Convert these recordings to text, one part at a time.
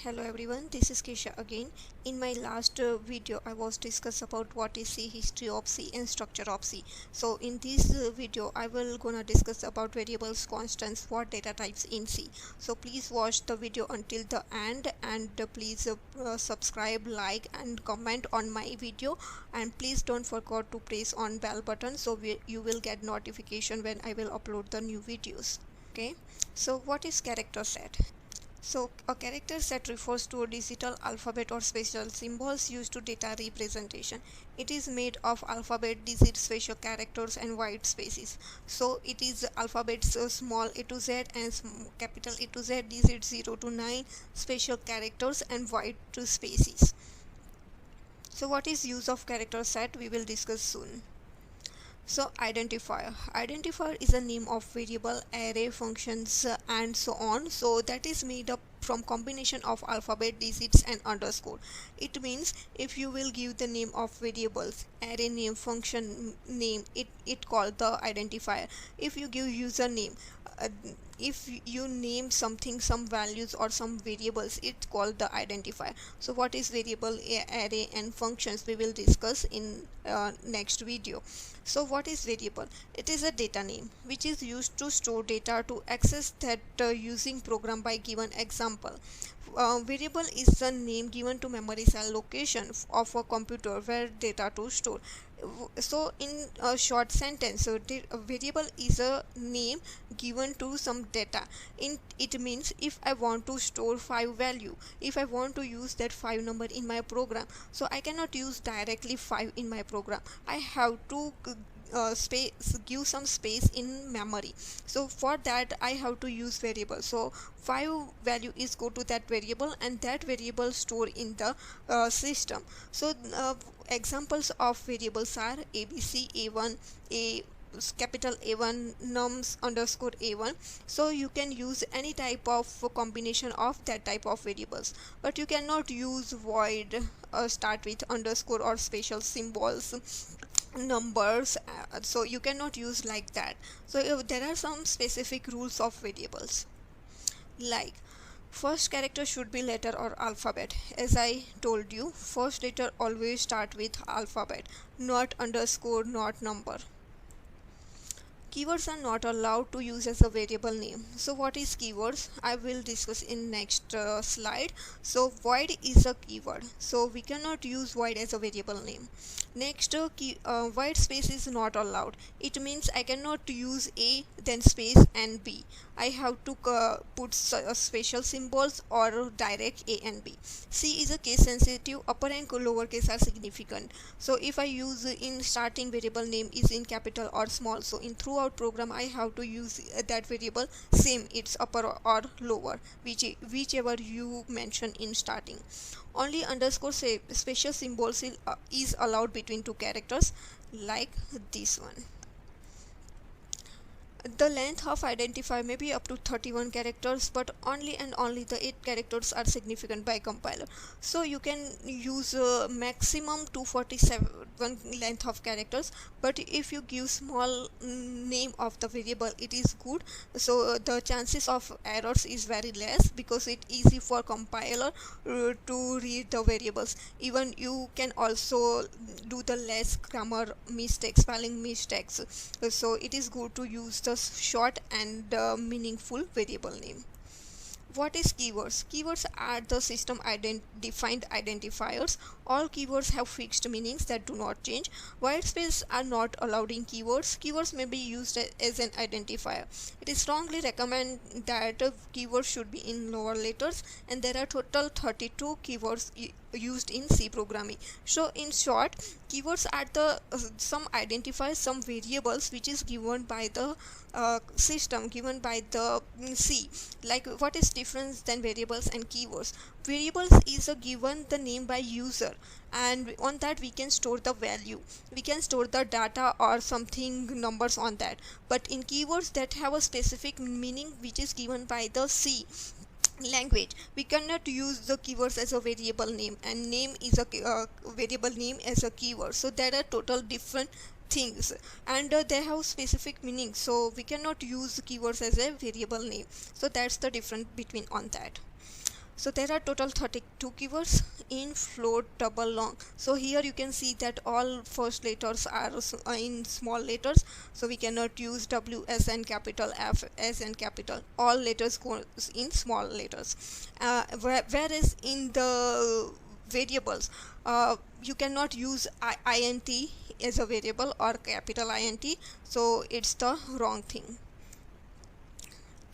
Hello everyone, this is Kesha again. In my last video I was discuss about what is C, history of C and structure of C. So in this video I will gonna discuss about variables, constants, what data types in C. So please watch the video until the end and please subscribe, like and comment on my video, and please don't forget to press on bell button so you will get notification when I will upload the new videos. Okay, so what is character set? So a character set refers to a digital alphabet or special symbols used to data representation. It is made of alphabet, digits, special characters and white spaces. So it is alphabets small a to z and capital A to z, digits 0 to 9, special characters and white spaces. So what is use of character set we will discuss soon. So identifier is a name of variable, array, functions and so on. So that is made up from combination of alphabet, digits and underscore. It means if you will give the name of variables, array name, function name, it called the identifier. If you give username, uh, if you name something, some values or some variables, it's called the identifier. So what is variable, array and functions we will discuss in next video. So what is variable? It is a data name which is used to store data to access that using program by given example. Variable is a name given to memory cell location of a computer where data to store. So in a short sentence, so a variable is a name given to some data. In it means if I want to store 5 value, if I want to use that 5 number in my program, so I cannot use directly 5 in my program. I have to give some space in memory. So for that I have to use variable. So 5 value is go to that variable and that variable store in the system. So examples of variables are abc, a1, a capital A1, nums underscore A1. So you can use any type of combination of that type of variables, but you cannot use void, start with underscore or special symbols, numbers, so you cannot use like that. So there are some specific rules of variables, like first character should be letter or alphabet. As I told you, first letter always start with alphabet, not underscore, not number. Keywords are not allowed to use as a variable name. So what is keywords? I will discuss in next slide. So void is a keyword, so we cannot use void as a variable name. Next, white space is not allowed. It means I cannot use a then space and b. I have to put special symbols or direct a and b. C is a case sensitive. Upper and lower case are significant. So if I use in starting variable name is in capital or small, so in throughout program I have to use that variable same, it's upper or lower, whichever you mention in starting. Only underscore special symbols is allowed between two characters, like this one. The length of identifier may be up to 31 characters, but only and only the 8 characters are significant by compiler. So you can use maximum 247 length of characters, but if you give small name of the variable, it is good. So the chances of errors is very less because it easy for compiler to read the variables. Even you can also do the less grammar mistakes, spelling mistakes. So it is good to use the short and meaningful variable name. What is keywords? Keywords are the system defined identifiers. All keywords have fixed meanings that do not change. White space are not allowed in keywords. Keywords may be used as an identifier. It is strongly recommended that keywords should be in lower letters, and there are total 32 keywords used in C programming. So in short, keywords are the some identifiers, some variables which is given by the system, given by the C. Like what is difference than variables and keywords? Variables is a given the name by user, and on that we can store the value, we can store the data or something numbers on that. But in keywords that have a specific meaning which is given by the C language, we cannot use the keywords as a variable name, and name is a variable name as a keyword. So there are total different things, and they have specific meaning, so we cannot use keywords as a variable name. So that's the difference between on that. So there are total 32 keywords in float double long. So here you can see that all first letters are in small letters, so we cannot use W S and capital, F S and capital. All letters go in small letters. Whereas in the variables, you cannot use int as a variable or capital int, so it's the wrong thing.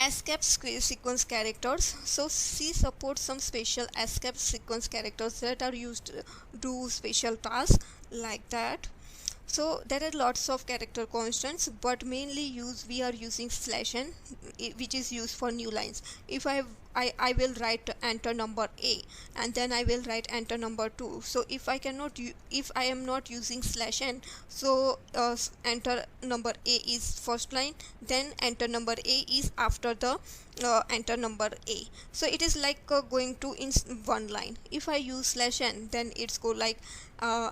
Escape sequence characters. So C supports some special escape sequence characters that are used to do special tasks like that. So there are lots of character constants, but mainly we are using /n, which is used for new lines. If I will write enter number A, and then I will write enter number 2. So if I am not using /n, so enter number A is first line, then enter number A is after the enter number A. So it is like going to in one line. If I use /n, then it's go like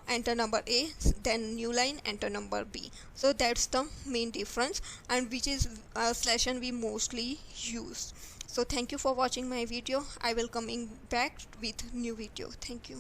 enter number A, then new line, enter number B. So that's the main difference, and which is /n we mostly use. So thank you for watching my video. I will coming back with new video. Thank you.